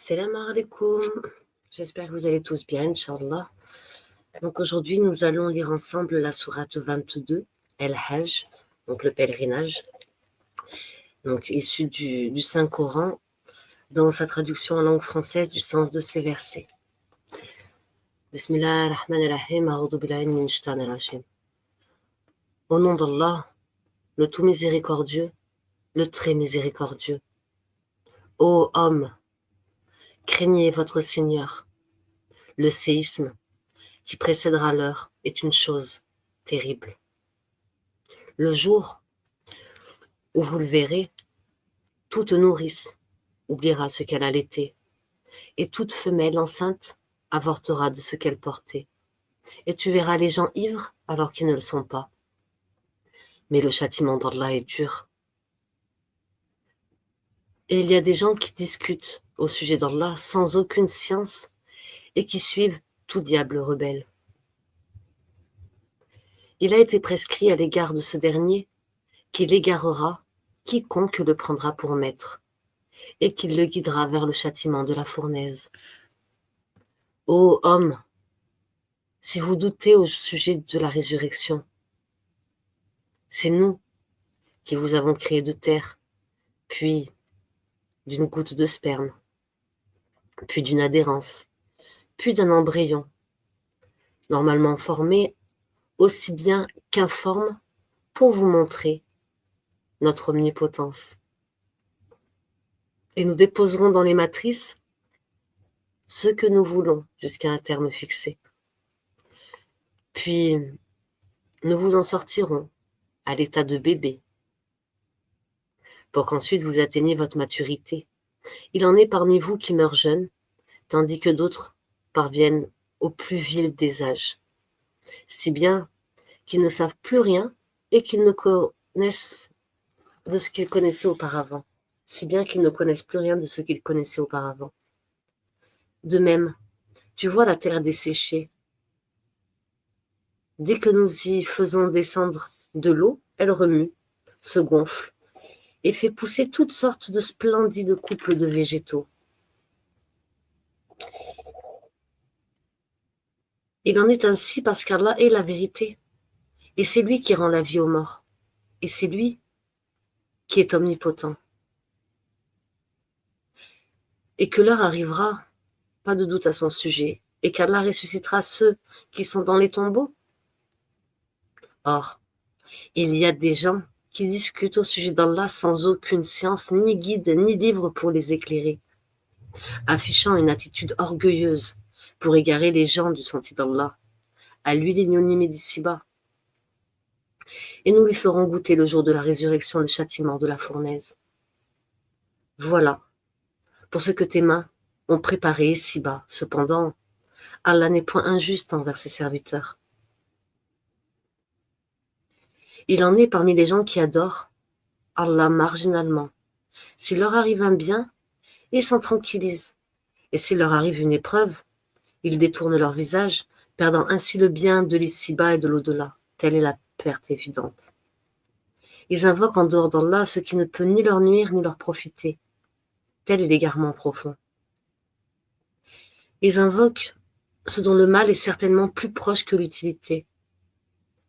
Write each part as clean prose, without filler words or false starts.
Salam alaikum. J'espère que vous allez tous bien, Inch'Allah. Donc aujourd'hui, nous allons lire ensemble la sourate 22, El-Hajj, donc le pèlerinage, donc issu du Saint-Coran, dans sa traduction en langue française du sens de ces versets. Bismillah ar-Rahman ar-Rahim, a'udhu billahi min shaitanir rajim. Au nom d'Allah, le tout miséricordieux, le très miséricordieux. Ô hommes, craignez votre Seigneur. Le séisme qui précédera l'heure est une chose terrible. Le jour où vous le verrez, toute nourrice oubliera ce qu'elle allaitait, et toute femelle enceinte avortera de ce qu'elle portait. Et tu verras les gens ivres alors qu'ils ne le sont pas. Mais le châtiment d'Allah est dur. Et il y a des gens qui discutent au sujet d'Allah sans aucune science et qui suivent tout diable rebelle. Il a été prescrit à l'égard de ce dernier qu'il égarera quiconque le prendra pour maître et qu'il le guidera vers le châtiment de la fournaise. Ô homme, si vous doutez au sujet de la résurrection, c'est nous qui vous avons créé de terre, puis d'une goutte de sperme, puis d'une adhérence, puis d'un embryon, normalement formé aussi bien qu'informe pour vous montrer notre omnipotence. Et nous déposerons dans les matrices ce que nous voulons jusqu'à un terme fixé. Puis, nous vous en sortirons à l'état de bébé, pour qu'ensuite vous atteigniez votre maturité. Il en est parmi vous qui meurent jeunes, tandis que d'autres parviennent au plus vil des âges, si bien qu'ils ne savent plus rien et qu'ils ne connaissent de ce qu'ils connaissaient auparavant, si bien qu'ils ne connaissent plus rien de ce qu'ils connaissaient auparavant. De même, tu vois la terre desséchée. Dès que nous y faisons descendre de l'eau, elle remue, se gonfle et fait pousser toutes sortes de splendides couples de végétaux. Il en est ainsi parce qu'Allah est la vérité, et c'est lui qui rend la vie aux morts, et c'est lui qui est omnipotent. Et que l'heure arrivera, pas de doute à son sujet, et qu'Allah ressuscitera ceux qui sont dans les tombeaux. Or, il y a des gens qui discutent au sujet d'Allah sans aucune science, ni guide, ni livre pour les éclairer, affichant une attitude orgueilleuse pour égarer les gens du sentier d'Allah, à lui l'ignominie d'ici-bas. Et nous lui ferons goûter le jour de la résurrection le châtiment de la fournaise. Voilà, pour ce que tes mains ont préparé ici-bas. Cependant, Allah n'est point injuste envers ses serviteurs. Il en est parmi les gens qui adorent Allah marginalement. S'il leur arrive un bien, ils s'en tranquillisent. Et s'il leur arrive une épreuve, ils détournent leur visage, perdant ainsi le bien de l'ici-bas et de l'au-delà. Telle est la perte évidente. Ils invoquent en dehors d'Allah ce qui ne peut ni leur nuire ni leur profiter. Tel est l'égarement profond. Ils invoquent ce dont le mal est certainement plus proche que l'utilité.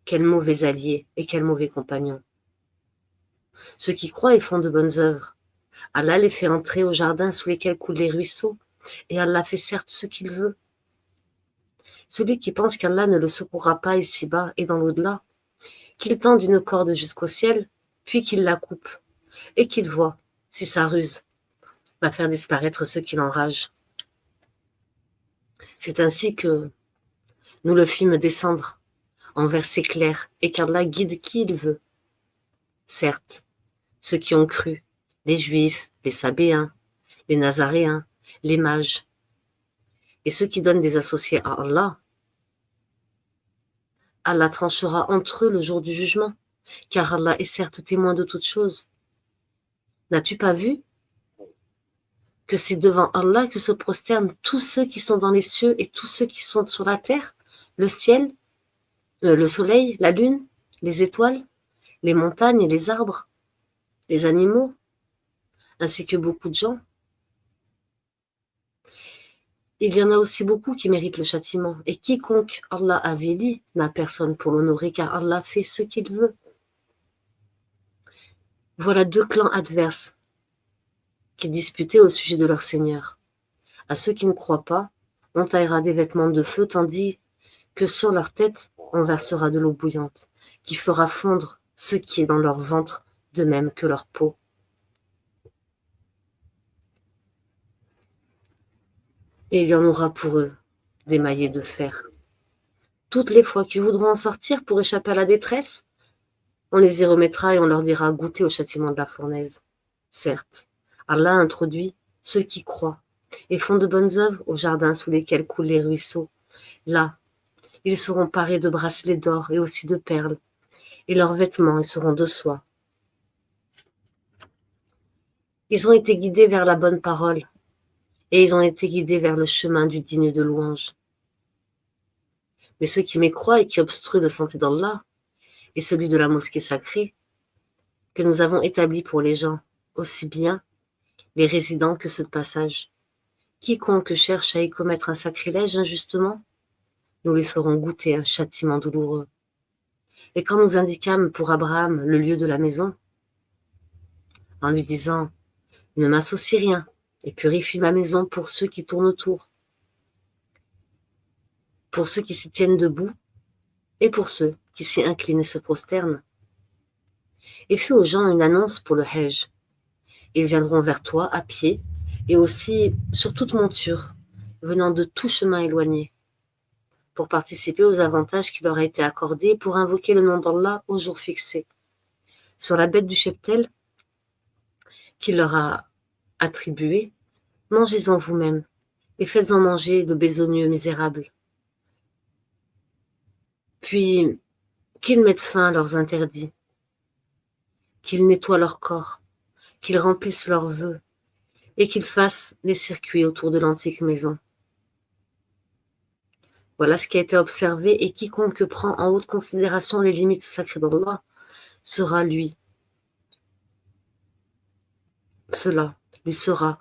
Quel mauvais allié et quel mauvais compagnon. Ceux qui croient et font de bonnes œuvres, Allah les fait entrer au jardin sous lesquels coulent les ruisseaux, et Allah fait certes ce qu'il veut. Celui qui pense qu'Allah ne le secourra pas ici-bas et dans l'au-delà, qu'il tende une corde jusqu'au ciel, puis qu'il la coupe, et qu'il voit si sa ruse va faire disparaître ceux qui l'enragent. C'est ainsi que nous le fîmes descendre en versets clairs, et qu'Allah guide qui il veut. Certes, ceux qui ont cru, les Juifs, les Sabéens, les Nazaréens, les mages, et ceux qui donnent des associés à Allah, Allah tranchera entre eux le jour du jugement, car Allah est certes témoin de toutes choses. N'as-tu pas vu que c'est devant Allah que se prosternent tous ceux qui sont dans les cieux et tous ceux qui sont sur la terre, le ciel, le soleil, la lune, les étoiles, les montagnes et les arbres, les animaux, ainsi que beaucoup de gens? Il y en a aussi beaucoup qui méritent le châtiment. Et quiconque Allah avilit n'a personne pour l'honorer, car Allah fait ce qu'il veut. Voilà deux clans adverses qui disputaient au sujet de leur Seigneur. À ceux qui ne croient pas, on taillera des vêtements de feu, tandis que sur leur tête, on versera de l'eau bouillante, qui fera fondre ce qui est dans leur ventre, de même que leur peau. Et il y en aura pour eux des maillets de fer. Toutes les fois qu'ils voudront en sortir pour échapper à la détresse, on les y remettra et on leur dira goûter au châtiment de la fournaise. Certes, Allah introduit ceux qui croient et font de bonnes œuvres au jardin sous lesquels coulent les ruisseaux. Là, ils seront parés de bracelets d'or et aussi de perles, et leurs vêtements seront de soie. Ils ont été guidés vers la bonne parole, et ils ont été guidés vers le chemin du digne de louange. Mais ceux qui mécroient et qui obstruent le sentier d'Allah, et celui de la mosquée sacrée, que nous avons établi pour les gens, aussi bien les résidents que ceux de passage. Quiconque cherche à y commettre un sacrilège injustement, nous lui ferons goûter un châtiment douloureux. Et quand nous indiquâmes pour Abraham le lieu de la maison, en lui disant « Ne m'associe rien et purifie ma maison pour ceux qui tournent autour, pour ceux qui s'y tiennent debout et pour ceux qui s'y inclinent et se prosternent. Et fais aux gens une annonce pour le Hajj. Ils viendront vers toi à pied et aussi sur toute monture, venant de tout chemin éloigné, pour participer aux avantages qui leur a été accordés et pour invoquer le nom d'Allah au jour fixé. Sur la bête du cheptel qu'il leur a attribuée, mangez-en vous-même et faites-en manger le bésogneux misérable. Puis qu'ils mettent fin à leurs interdits, qu'ils nettoient leur corps, qu'ils remplissent leurs vœux et qu'ils fassent les circuits autour de l'antique maison. Voilà ce qui a été observé, et quiconque prend en haute considération les limites sacrées d'Allah sera cela lui sera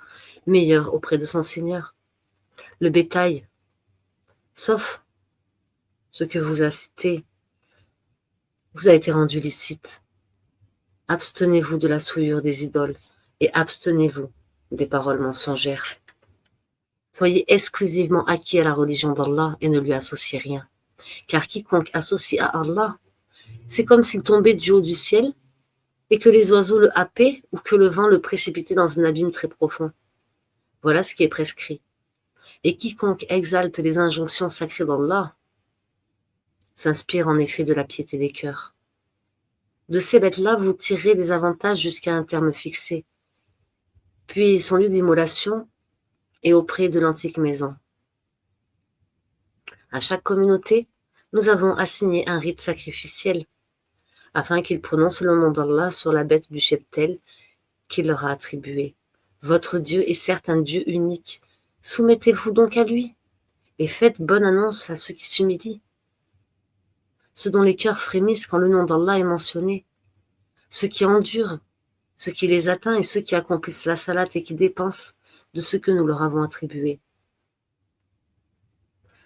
meilleur auprès de son Seigneur. Le bétail, sauf ce que vous a cité, vous a été rendu licite. Abstenez-vous de la souillure des idoles et abstenez-vous des paroles mensongères. Soyez exclusivement acquis à la religion d'Allah et ne lui associez rien. Car quiconque associe à Allah, c'est comme s'il tombait du haut du ciel et que les oiseaux le happaient ou que le vent le précipitait dans un abîme très profond. Voilà ce qui est prescrit. Et quiconque exalte les injonctions sacrées d'Allah s'inspire en effet de la piété des cœurs. De ces bêtes-là, vous tirerez des avantages jusqu'à un terme fixé, puis son lieu d'immolation est auprès de l'antique maison. À chaque communauté, nous avons assigné un rite sacrificiel, afin qu'ils prononcent le nom d'Allah sur la bête du cheptel qu'il leur a attribué. Votre Dieu est certes un Dieu unique. Soumettez-vous donc à lui et faites bonne annonce à ceux qui s'humilient. Ceux dont les cœurs frémissent quand le nom d'Allah est mentionné, ceux qui endurent, ceux qui les atteignent et ceux qui accomplissent la salat et qui dépensent de ce que nous leur avons attribué.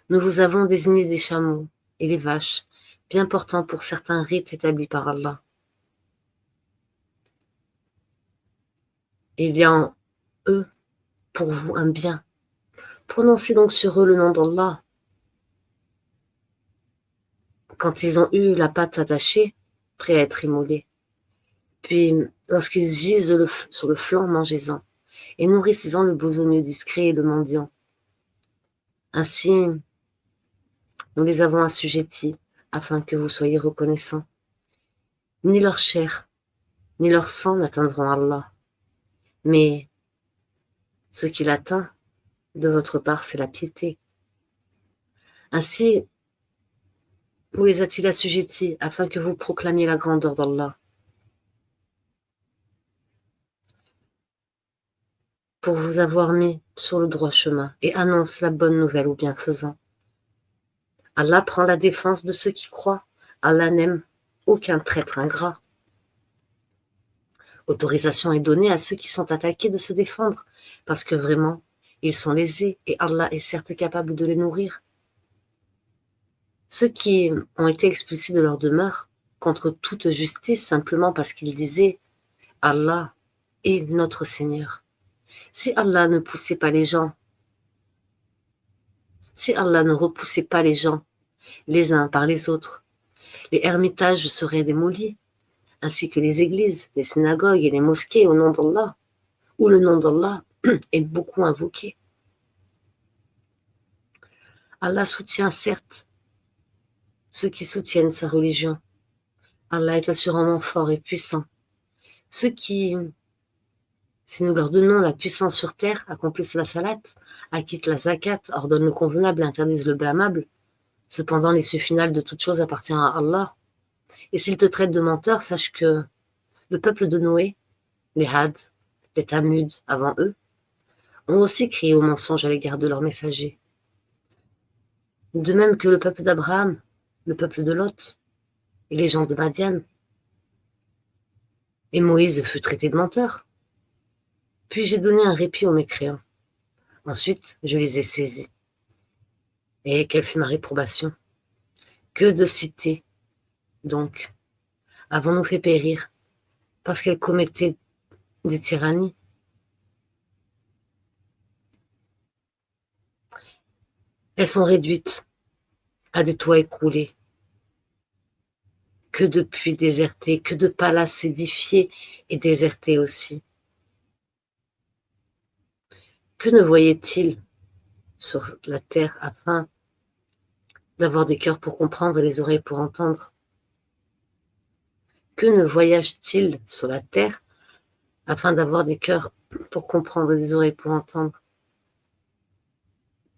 Nous vous avons désigné des chameaux et les vaches, bien portants pour certains rites établis par Allah. Il y a en eux pour vous un bien. Prononcez donc sur eux le nom d'Allah. Quand ils ont eu la patte attachée, prêts à être immolés. Puis, lorsqu'ils gisent sur le flanc, mangez-en, et nourrissez-en le besogneux discret et le mendiant. Ainsi, nous les avons assujettis, afin que vous soyez reconnaissants. Ni leur chair, ni leur sang n'atteindront Allah. Mais ce qui l'atteint, de votre part, c'est la piété. Ainsi, vous les a-t-il assujettis, afin que vous proclamiez la grandeur d'Allah. Pour vous avoir mis sur le droit chemin, et annonce la bonne nouvelle aux bienfaisants. Allah prend la défense de ceux qui croient. Allah n'aime aucun traître ingrat. Autorisation est donnée à ceux qui sont attaqués de se défendre, parce que vraiment, Ils sont lésés et Allah est certes capable de les nourrir. Ceux qui ont été expulsés de leur demeure contre toute justice simplement parce qu'ils disaient « Allah est notre Seigneur ». Si Allah ne poussait pas les gens, si Allah ne repoussait pas les gens les uns par les autres, les ermitages seraient démolis, ainsi que les églises, les synagogues et les mosquées au nom d'Allah, où le nom d'Allah est beaucoup invoqué. Allah soutient certes ceux qui soutiennent sa religion. Allah est assurément fort et puissant. Ceux qui, si nous leur donnons la puissance sur terre, accomplissent la salat, acquittent la zakat, ordonnent le convenable et interdisent le blâmable, cependant l'issue finale de toute chose appartient à Allah. Et s'ils te traitent de menteur, sache que le peuple de Noé, les Had, les Tamud avant eux, ont aussi crié au mensonge à l'égard de leurs messagers. De même que le peuple d'Abraham, le peuple de Lot et les gens de Madian. Et Moïse fut traité de menteur. Puis j'ai donné un répit aux mécréants. Ensuite, je les ai saisis. Et quelle fut ma réprobation? Que de cités, donc, avons-nous fait périr parce qu'elles commettaient des tyrannies? Elles sont réduites à des toits écroulés. Que de puits désertés, que de palaces édifiés et désertés aussi. Que ne voyait-il sur la terre afin d'avoir des cœurs pour comprendre et les oreilles pour entendre? Que ne voyage-t-il sur la terre afin d'avoir des cœurs pour comprendre et des oreilles pour entendre?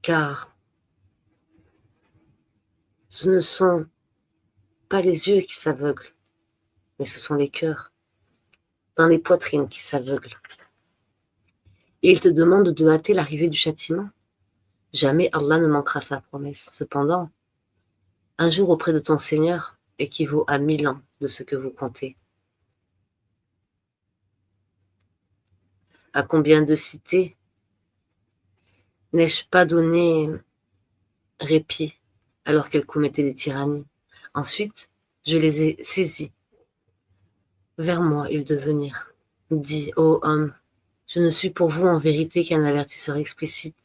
Car ce ne sont pas les yeux qui s'aveuglent, mais ce sont les cœurs dans les poitrines qui s'aveuglent. Et il te demande de hâter l'arrivée du châtiment. Jamais Allah ne manquera sa promesse. Cependant, un jour auprès de ton Seigneur équivaut à 1000 ans de ce que vous comptez. À combien de cités n'ai-je pas donné répit alors qu'elles commettaient des tyrannies? Ensuite, je les ai saisis. Vers moi, ils devaient venir. Dis, ô homme, je ne suis pour vous en vérité qu'un avertisseur explicite.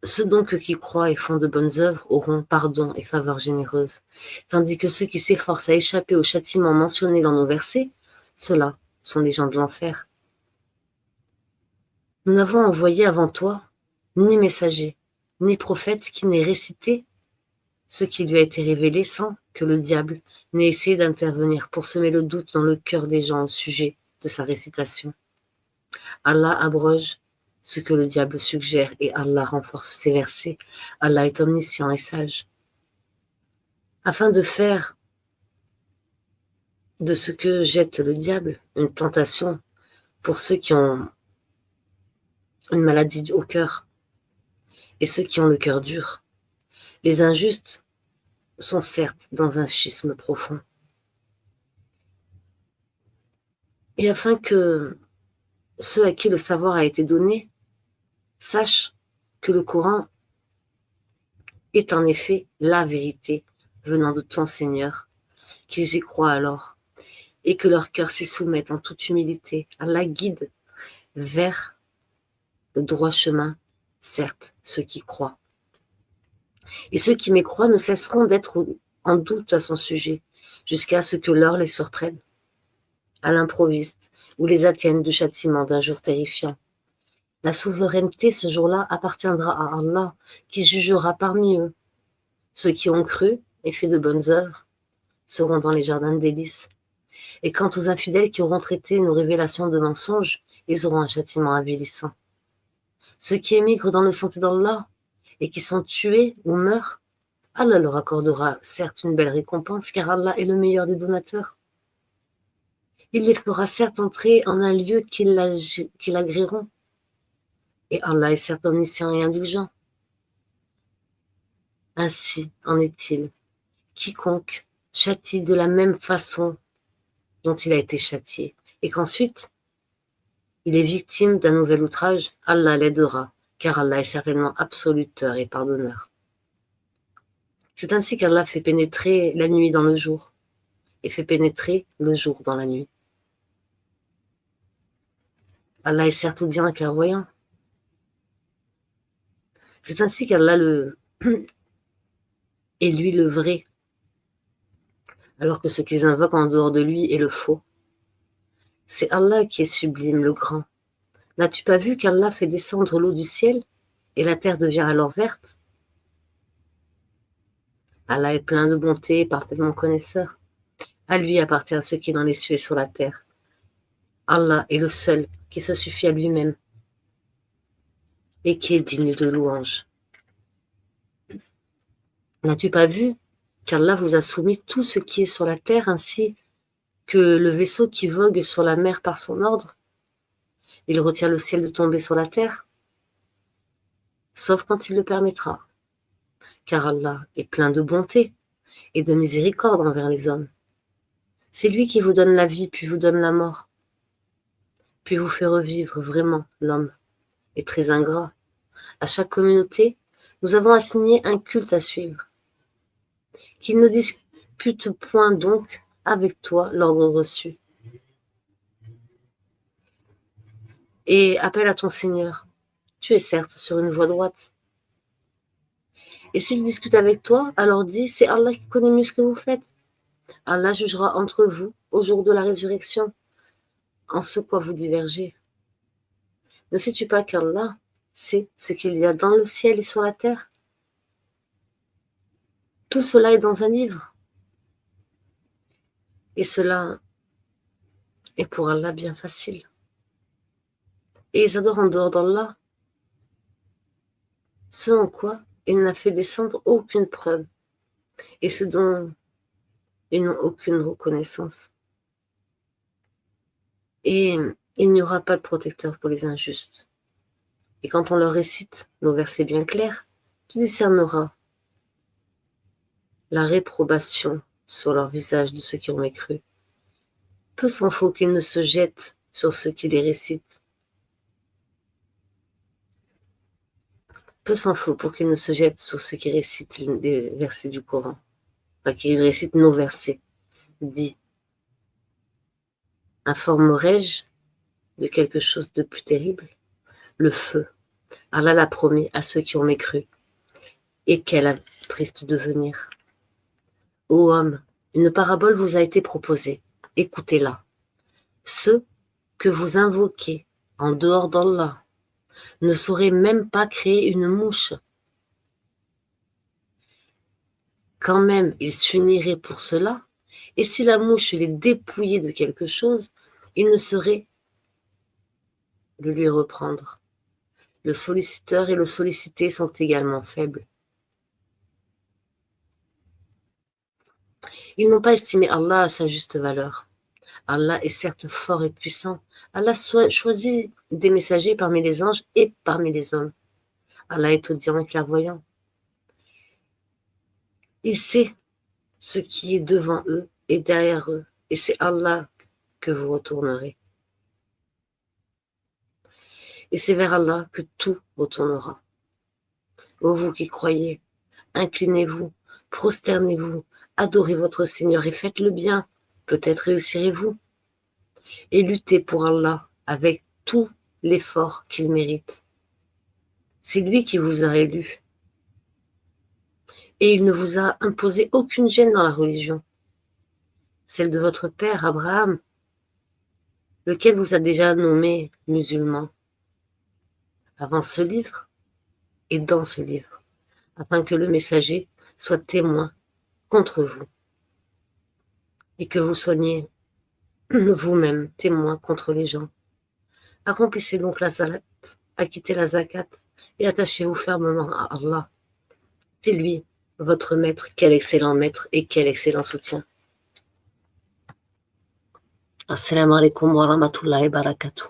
Ceux donc qui croient et font de bonnes œuvres auront pardon et faveur généreuse, tandis que ceux qui s'efforcent à échapper au châtiment mentionné dans nos versets, ceux-là sont les gens de l'enfer. Nous n'avons envoyé avant toi ni messager, ni prophète qui n'ait récité ce qui lui a été révélé sans que le diable n'ait essayé d'intervenir pour semer le doute dans le cœur des gens au sujet de sa récitation. Allah abroge ce que le diable suggère et Allah renforce ses versets. Allah est omniscient et sage. Afin de faire de ce que jette le diable une tentation pour ceux qui ont une maladie au cœur et ceux qui ont le cœur dur. Les injustes sont certes dans un schisme profond. Et afin que ceux à qui le savoir a été donné sachent que le Coran est en effet la vérité venant de ton Seigneur, qu'ils y croient alors, et que leur cœur s'y soumette en toute humilité. Allah guide vers le droit chemin, certes, ceux qui croient. Et ceux qui mécroient ne cesseront d'être en doute à son sujet, jusqu'à ce que l'heure les surprenne, à l'improviste, ou les atteigne du châtiment d'un jour terrifiant. La souveraineté ce jour-là appartiendra à Allah, qui jugera parmi eux. Ceux qui ont cru et fait de bonnes œuvres seront dans les jardins de délices. Et quant aux infidèles qui auront traité nos révélations de mensonges, ils auront un châtiment avilissant. Ceux qui émigrent dans le sentier d'Allah et qui sont tués ou meurent, Allah leur accordera certes une belle récompense, car Allah est le meilleur des donateurs. Il les fera certes entrer en un lieu qu'ils agréeront, et Allah est certes omniscient et indulgent. Ainsi en est-il. Quiconque châtie de la même façon dont il a été châtié, et qu'ensuite il est victime d'un nouvel outrage, Allah l'aidera, car Allah est certainement absoluteur et pardonneur. C'est ainsi qu'Allah fait pénétrer la nuit dans le jour et fait pénétrer le jour dans la nuit. Allah est certes audient et clairvoyant. C'est ainsi qu'Allah est lui le vrai, alors que ce qu'ils invoquent en dehors de lui est le faux. C'est Allah qui est sublime, le grand. N'as-tu pas vu qu'Allah fait descendre l'eau du ciel et la terre devient alors verte? Allah est plein de bonté et parfaitement connaisseur. À lui appartient ce qui est dans les cieux et sur la terre. Allah est le seul qui se suffit à lui-même et qui est digne de louange. N'as-tu pas vu qu'Allah vous a soumis tout ce qui est sur la terre ainsi que le vaisseau qui vogue sur la mer par son ordre? Il retient le ciel de tomber sur la terre, sauf quand il le permettra, car Allah est plein de bonté et de miséricorde envers les hommes. C'est lui qui vous donne la vie, puis vous donne la mort, puis vous fait revivre. Vraiment, l'homme est très ingrat. À chaque communauté, nous avons assigné un culte à suivre. Qu'il ne dispute point donc avec toi l'ordre reçu. Et appelle à ton Seigneur. Tu es certes sur une voie droite. Et s'il discute avec toi, alors dis, c'est Allah qui connaît mieux ce que vous faites. Allah jugera entre vous au jour de la résurrection, en ce quoi vous divergez. Ne sais-tu pas qu'Allah sait ce qu'il y a dans le ciel et sur la terre? Tout cela est dans un livre. Et cela est pour Allah bien facile. Et ils adorent en dehors d'Allah ce en quoi il n'a fait descendre aucune preuve et ce dont ils n'ont aucune reconnaissance. Et il n'y aura pas de protecteur pour les injustes. Et quand on leur récite nos versets bien clairs, tu discerneras la réprobation sur leur visage de ceux qui ont mécru. Peu s'en faut qu'ils ne se jettent sur ceux qui les récitent. Peu s'en faut pour qu'ils ne se jettent sur ceux qui récitent les versets du Coran, enfin qui récitent nos versets. Dis, informerai-je de quelque chose de plus terrible? Le feu. Allah l'a promis à ceux qui ont mécru. Et quel triste devenir. Ô homme, une parabole vous a été proposée. Écoutez-la. Ceux que vous invoquez en dehors d'Allah ne sauraient même pas créer une mouche. Quand même, ils s'uniraient pour cela, et si la mouche les dépouillait de quelque chose, ils ne sauraient le lui reprendre. Le solliciteur et le sollicité sont également faibles. Ils n'ont pas estimé Allah à sa juste valeur. Allah est certes fort et puissant. Allah choisit des messagers parmi les anges et parmi les hommes. Allah est audient et clairvoyant. Il sait ce qui est devant eux et derrière eux, et c'est Allah que vous retournerez. Et c'est vers Allah que tout retournera. Ô vous qui croyez, inclinez-vous, prosternez-vous, adorez votre Seigneur et faites le bien, peut-être réussirez-vous. Et luttez pour Allah avec tout l'effort qu'il mérite. C'est lui qui vous a élu. Et il ne vous a imposé aucune gêne dans la religion. Celle de votre père Abraham, lequel vous a déjà nommé musulman, avant ce livre et dans ce livre, afin que le messager soit témoin contre vous et que vous soyez vous-même témoin contre les gens. Accomplissez donc la salat, acquittez la zakat et attachez-vous fermement à Allah. C'est lui, votre maître. Quel excellent maître et quel excellent soutien. Assalamu alaikum wa rahmatullahi wa barakatuh.